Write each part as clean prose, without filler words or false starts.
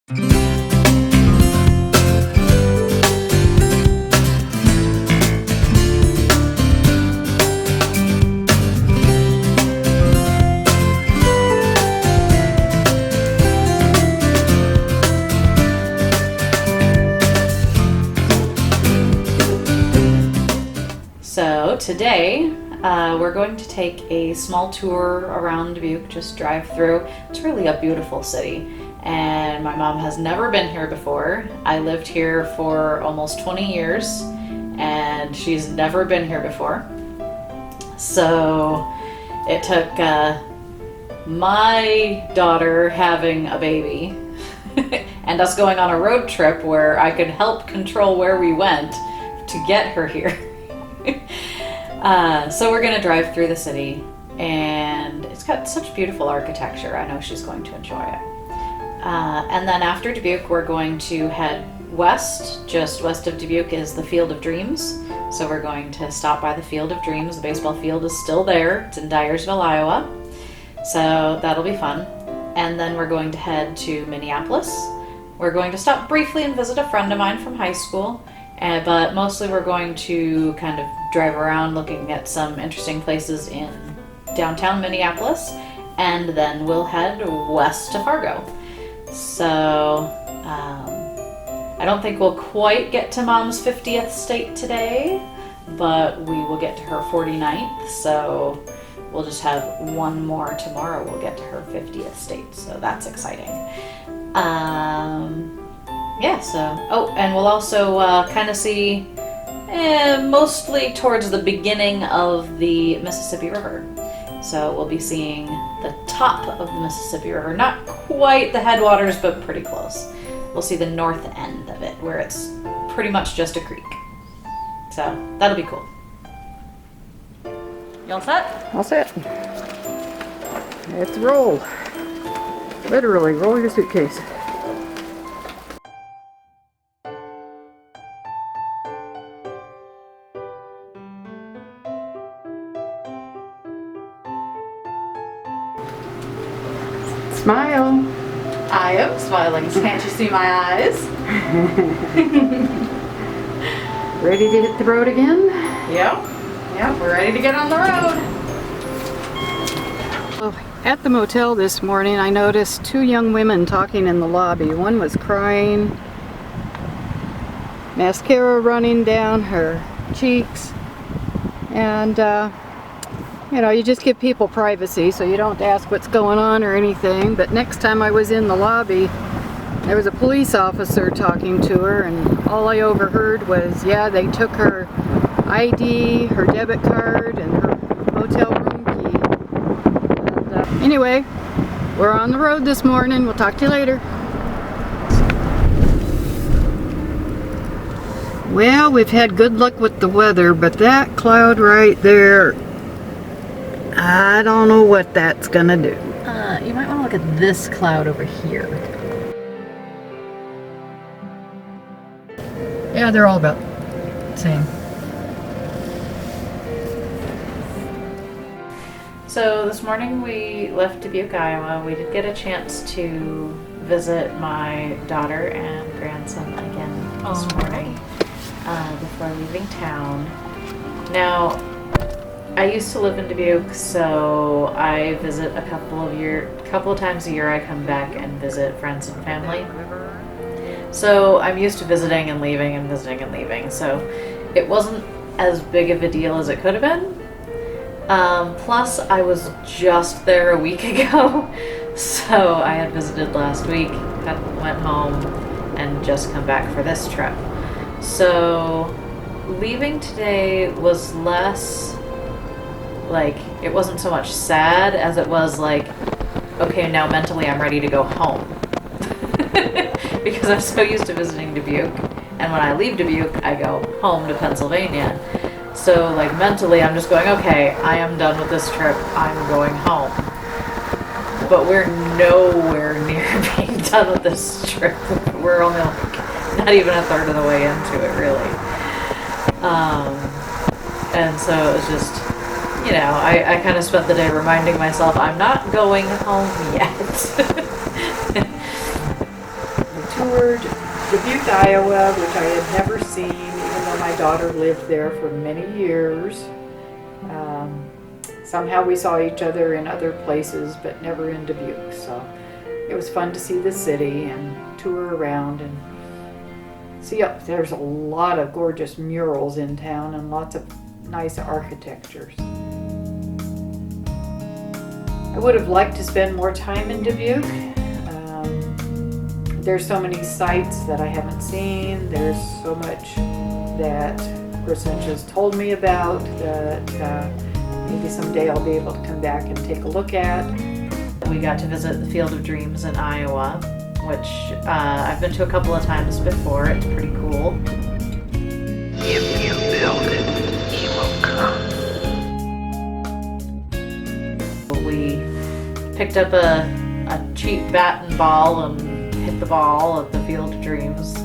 So today we're going to take a small tour around Dubuque, just drive through. It's really a beautiful city, and my mom has never been here before. I lived here for almost 20 years and she's never been here before. So it took my daughter having a baby and us going on a road trip where I could help control where we went to get her here. So we're gonna drive through the city, and it's got such beautiful architecture. I know she's going to enjoy it. And then after Dubuque, we're going to head west. Just west of Dubuque is the Field of Dreams. So we're going to stop by the Field of Dreams. The baseball field is still there. It's in Dyersville, Iowa. So that'll be fun. And then we're going to head to Minneapolis. We're going to stop briefly and visit a friend of mine from high school. But mostly we're going to kind of drive around looking at some interesting places in downtown Minneapolis, and then we'll head west to Fargo. So I don't think we'll quite get to Mom's 50th state today, but we will get to her 49th, so we'll just have one more tomorrow. We'll get to her 50th state, so that's exciting. Yeah, so, oh, and we'll also kind of see mostly towards the beginning of the Mississippi River. So we'll be seeing the top of the Mississippi River, not quite the headwaters, but pretty close. We'll see the north end of it, where it's pretty much just a creek. So that'll be cool. You all set? All set. Let's roll. Literally, roll your suitcase. Smile. I am smiling. Can't you see my eyes? Ready to hit the road again? Yep, we're ready to get on the road. Well, at the motel this morning, I noticed two young women talking in the lobby. One was crying, mascara running down her cheeks, and you know, you just give people privacy, so you don't ask what's going on or anything. But next time I was in the lobby, there was a police officer talking to her, and all I overheard was, yeah, they took her ID, her debit card, and her hotel room key. And, anyway, we're on the road this morning. We'll talk to you later. Well, we've had good luck with the weather, but that cloud right there, I don't know what that's gonna do. You might want to look at this cloud over here. Yeah, they're all about the same. So this morning we left Dubuque, Iowa. We did get a chance to visit my daughter and grandson again this morning before leaving town. Now, I used to live in Dubuque, so I visit a couple of times a year. I come back and visit friends and family. So I'm used to visiting and leaving and visiting and leaving. So it wasn't as big of a deal as it could have been. Plus, I was just there a week ago, so I had visited last week, went home, and just come back for this trip. So leaving today was less like, it wasn't so much sad as it was like, okay, now mentally I'm ready to go home. Because I'm so used to visiting Dubuque, and when I leave Dubuque, I go home to Pennsylvania. So like mentally I'm just going, okay, I am done with this trip, I'm going home. But we're nowhere near being done with this trip. We're only like not even a third of the way into it, really. And so it was just, you know, I kind of spent the day reminding myself I'm not going home yet. Dubuque, Iowa, which I had never seen, even though my daughter lived there for many years. Somehow we saw each other in other places, but never in Dubuque. So it was fun to see the city and tour around and see up. There's a lot of gorgeous murals in town and lots of nice architectures. I would have liked to spend more time in Dubuque. There's so many sites that I haven't seen. There's so much that Crescentia's told me about that maybe someday I'll be able to come back and take a look at. We got to visit the Field of Dreams in Iowa, which I've been to a couple of times before. It's pretty cool. If you build it, he will come. We picked up a cheap bat and ball and hit the ball at the Field of Dreams.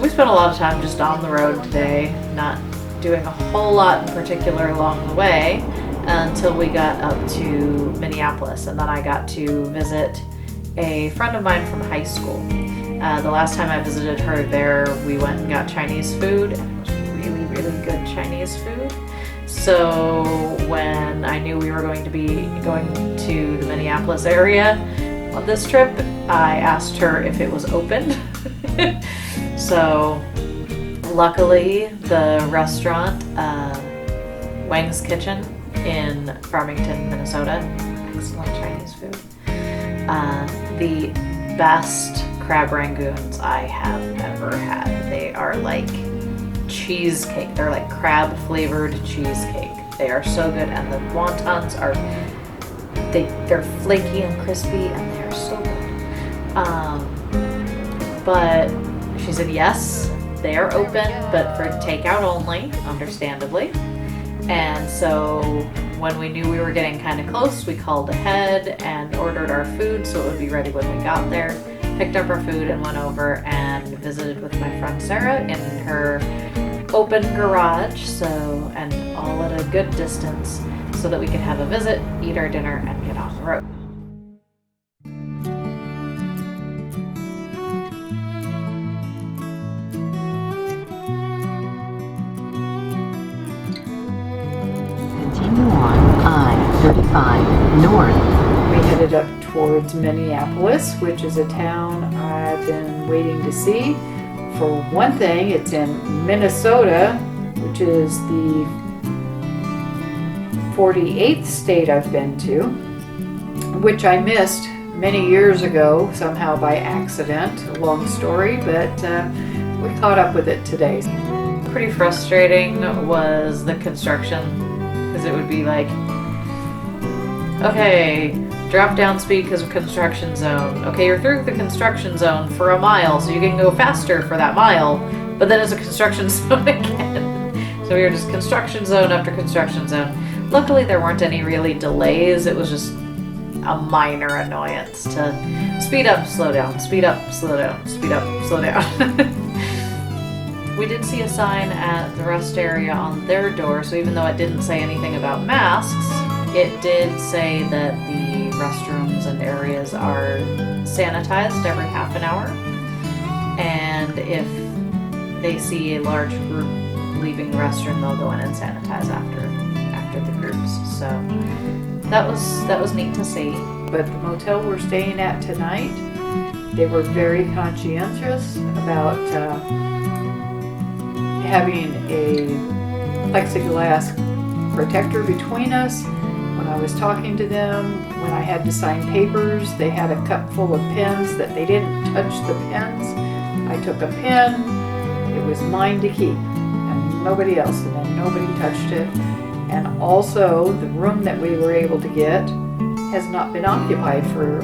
We spent a lot of time just on the road today, not doing a whole lot in particular along the way until we got up to Minneapolis, and then I got to visit a friend of mine from high school. The last time I visited her there, we went and got Chinese food, and it was really, really good Chinese food. So when I knew we were going to be going to the Minneapolis area on this trip, I asked her if it was open. So luckily the restaurant, Wang's Kitchen in Farmington, Minnesota, excellent Chinese food. The best crab rangoons I have ever had. They are like cheesecake. They're like crab flavored cheesecake. They are so good, and the wontons are they're flaky and crispy, and they are so good. But she said yes, they are open, but for takeout only, understandably. And so when we knew we were getting kind of close, we called ahead and ordered our food so it would be ready when we got there. Picked up our food and went over and visited with my friend Sarah in her open garage, and all at a good distance so that we could have a visit, eat our dinner, and get on the road. Continue on I-35 north. We headed up towards Minneapolis, which is a town I've been waiting to see. For one thing, it's in Minnesota, which is the 48th state I've been to, which I missed many years ago, somehow by accident. A long story, but we caught up with it today. Pretty frustrating was the construction, because it would be like, okay, drop down speed because of construction zone. Okay, you're through the construction zone for a mile, so you can go faster for that mile, but then it's a construction zone again. So we were just construction zone after construction zone. Luckily there weren't any really delays. It was just a minor annoyance to speed up, slow down, speed up, slow down, speed up, slow down. We did see a sign at the rest area on their door, so even though it didn't say anything about masks, it did say that the restrooms and areas are sanitized every half an hour, and if they see a large group leaving the restroom, they'll go in and sanitize after the groups. So that was neat to see. But the motel we're staying at tonight, they were very conscientious about having a plexiglass protector between us. When I was talking to them, when I had to sign papers, they had a cup full of pens that they didn't touch the pens. I took a pen, it was mine to keep, and nobody else, and then nobody touched it. And also, the room that we were able to get has not been occupied for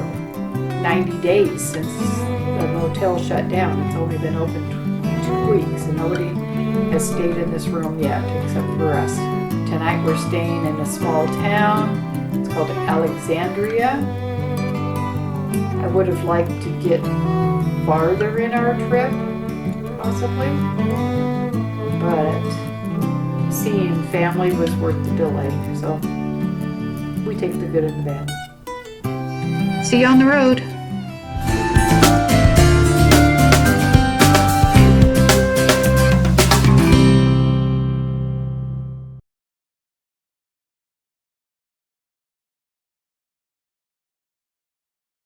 90 days since the motel shut down. It's only been open 2 weeks, and nobody has stayed in this room yet except for us. Tonight we're staying in a small town. It's called Alexandria. I would have liked to get farther in our trip, possibly, but seeing family was worth the delay. So we take the good and the bad. See you on the road.